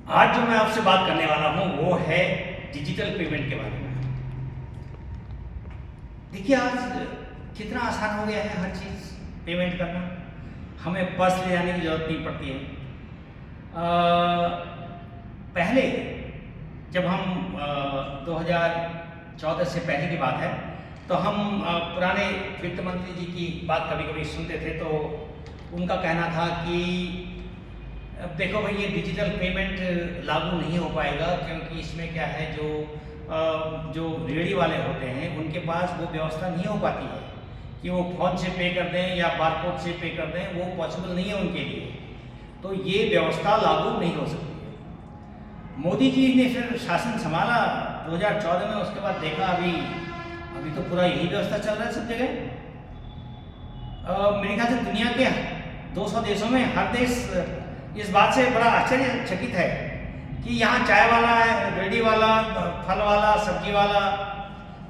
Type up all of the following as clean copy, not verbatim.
आज जो मैं आपसे बात करने वाला हूं वो है डिजिटल पेमेंट के बारे में। देखिए आज कितना आसान हो गया है हर चीज़ पेमेंट करना, हमें पर्स ले जाने की ज़रूरत नहीं पड़ती है। पहले जब हम 2014 से पहले की बात है तो हम पुराने वित्त मंत्री जी की बात कभी कभी सुनते थे, तो उनका कहना था कि अब देखो भाई ये डिजिटल पेमेंट लागू नहीं हो पाएगा, क्योंकि इसमें क्या है जो रेडी वाले होते हैं उनके पास वो व्यवस्था नहीं हो पाती है कि वो फ़ोन से पे कर दें या बारकोड से पे कर दें, वो पॉसिबल नहीं है उनके लिए, तो ये व्यवस्था लागू नहीं हो सकती है। मोदी जी ने फिर शासन संभाला 2014 में, उसके बाद देखा अभी तो पूरा यही व्यवस्था चल रहा है सब जगह। मेरे ख्याल से दुनिया के 200 देशों में हर देश इस बात से बड़ा आश्चर्यचकित है कि यहाँ चाय वाला है, रेडी वाला, फल वाला, सब्जी वाला,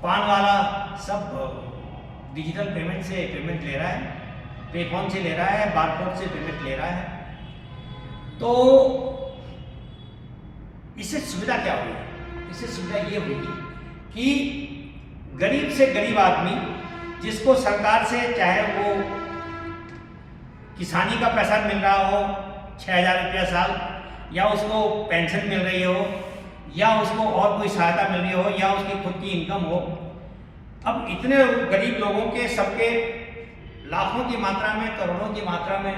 पान वाला सब डिजिटल पेमेंट से पेमेंट ले रहा है, पे फोन से ले रहा है, बारकोड से पेमेंट ले रहा है। तो इससे सुविधा क्या हुई? इससे सुविधा ये हुई कि गरीब से गरीब आदमी जिसको सरकार से चाहे वो किसानी का पैसा मिल रहा हो 6,000 रुपया साल, या उसको पेंशन मिल रही हो, या उसको और कोई सहायता मिल रही हो, या उसकी खुद की इनकम हो, अब इतने गरीब लोगों के सबके लाखों की मात्रा में, करोड़ों की मात्रा में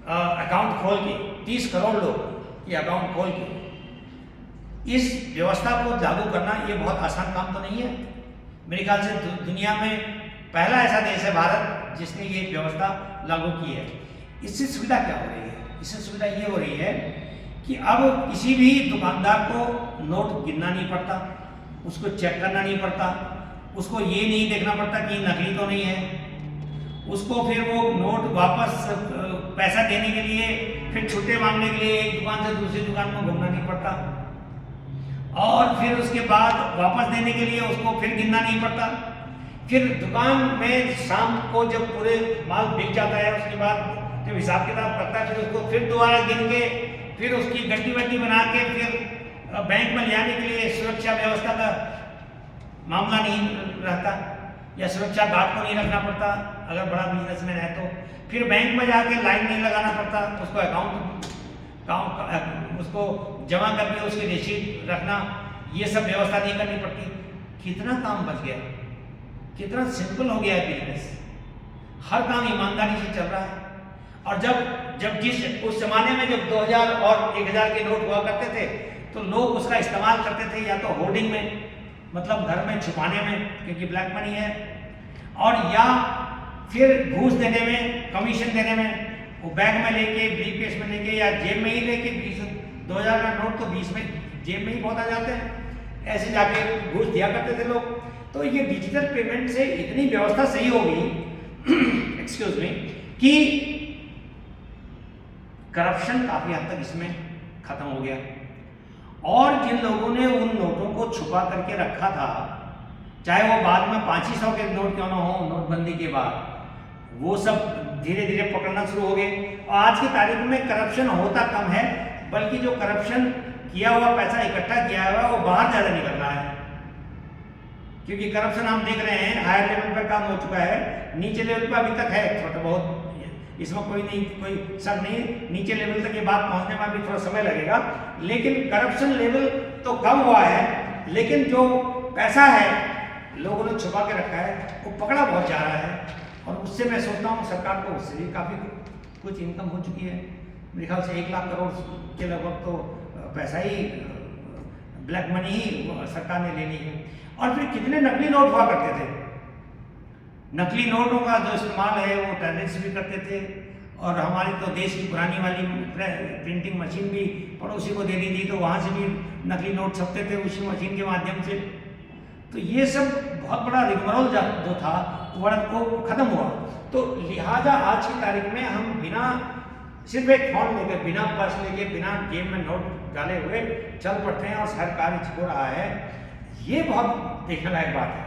अकाउंट खोल के 30 करोड़ लोग ये अकाउंट खोल के इस व्यवस्था को लागू करना ये बहुत आसान काम तो नहीं है। मेरे ख्याल से दुनिया में पहला ऐसा देश है भारत जिसने ये व्यवस्था लागू की है। इससे सुविधा क्या हो रही है? इससे सुविधा ये हो रही है कि अब किसी भी दुकानदार को नोट गिनना नहीं पड़ता, उसको चेक करना नहीं पड़ता, उसको ये नहीं देखना पड़ता कि नकली तो नहीं है, उसको फिर वो नोट वापस पैसा देने के लिए फिर छुट्टे मांगने के लिए एक दुकान से दूसरी दुकान में घूमना नहीं पड़ता, और फिर उसके बाद वापस देने के लिए उसको फिर गिनना नहीं पड़ता। फिर दुकान में शाम को जब पूरे माल बिक जाता है उसके बाद जब हिसाब किताब करता है फिर उसको फिर दोबारा गिन के फिर उसकी गड्डी वड्डी बना के फिर बैंक में ले जाने के लिए सुरक्षा व्यवस्था का मामला नहीं रहता, या सुरक्षा गार्ड को नहीं रखना पड़ता अगर बड़ा बिजनेसमैन है तो, फिर बैंक में जाके लाइन नहीं लगाना पड़ता, उसको अकाउंट उसको जमा करके उसकी रिसीट रखना, ये सब व्यवस्था नहीं करनी पड़ती। कितना काम बच गया, कितना सिंपल हो गया है बिजनेस, हर काम ईमानदारी से चल रहा है। और जब उस जमाने में जब 2000 और 1000 के नोट हुआ करते थे तो लोग उसका इस्तेमाल करते थे या तो होर्डिंग में, मतलब घर में छुपाने में क्योंकि ब्लैक मनी है, और या फिर घूस देने में, कमीशन देने में, वो बैग में लेके, ब्रीफकेस में लेके या जेब में ही लेके 2000 का नोट तो 20 में जेब में ही बहुत आ जाते हैं, ऐसे जाके घूस दिया करते थे लोग। तो ये डिजिटल पेमेंट से इतनी व्यवस्था सही हो गई एक्सक्यूज मी, कि करप्शन काफी हद तक इसमें खत्म हो गया। और जिन लोगों ने उन नोटों को छुपा करके रखा था, चाहे वो बाद में 500 के नोट क्यों ना हो, नोटबंदी के बाद वो सब धीरे धीरे पकड़ना शुरू हो गए। और आज की तारीख में करप्शन होता कम है, बल्कि जो करप्शन किया हुआ पैसा इकट्ठा किया हुआ वो बाहर ज्यादा निकल रहा है, क्योंकि करप्शन हम देख रहे हैं हायर लेवल पर काम हो चुका है, नीचे लेवल पर अभी तक है थोड़ा बहुत, इसमें कोई शक नहीं, नीचे लेवल तक ये बात पहुंचने में भी थोड़ा समय लगेगा, लेकिन करप्शन लेवल तो कम हुआ है, लेकिन जो पैसा है लोगों ने छुपा के रखा है वो पकड़ा बहुत जा रहा है। और उससे मैं सोचता हूँ सरकार को उससे भी काफ़ी कुछ इनकम हो चुकी है। मेरे ख्याल से 1 लाख करोड़ के लगभग तो पैसा ही ब्लैक मनी ही सरकार ने ले ली है। और फिर कितने नकली नोट हुआ करते थे, नकली नोटों का जो इस्तेमाल है वो टेररिस्ट भी करते थे, और हमारी तो देश की पुरानी वाली प्रिंटिंग मशीन भी पड़ोसी को दे दी थी, तो वहाँ से भी नकली नोट छपते थे उसी मशीन के माध्यम से। तो ये सब बहुत बड़ा रिगमरोल जो था वो खत्म हुआ। तो लिहाजा आज की तारीख में हम बिना सिर्फ एक फोन लेकर, बिना पर्स लेके, बिना जेब में नोट डाले हुए चल पड़ते हैं और हर कार्य हो रहा है। ये बहुत देखने लायक बात है।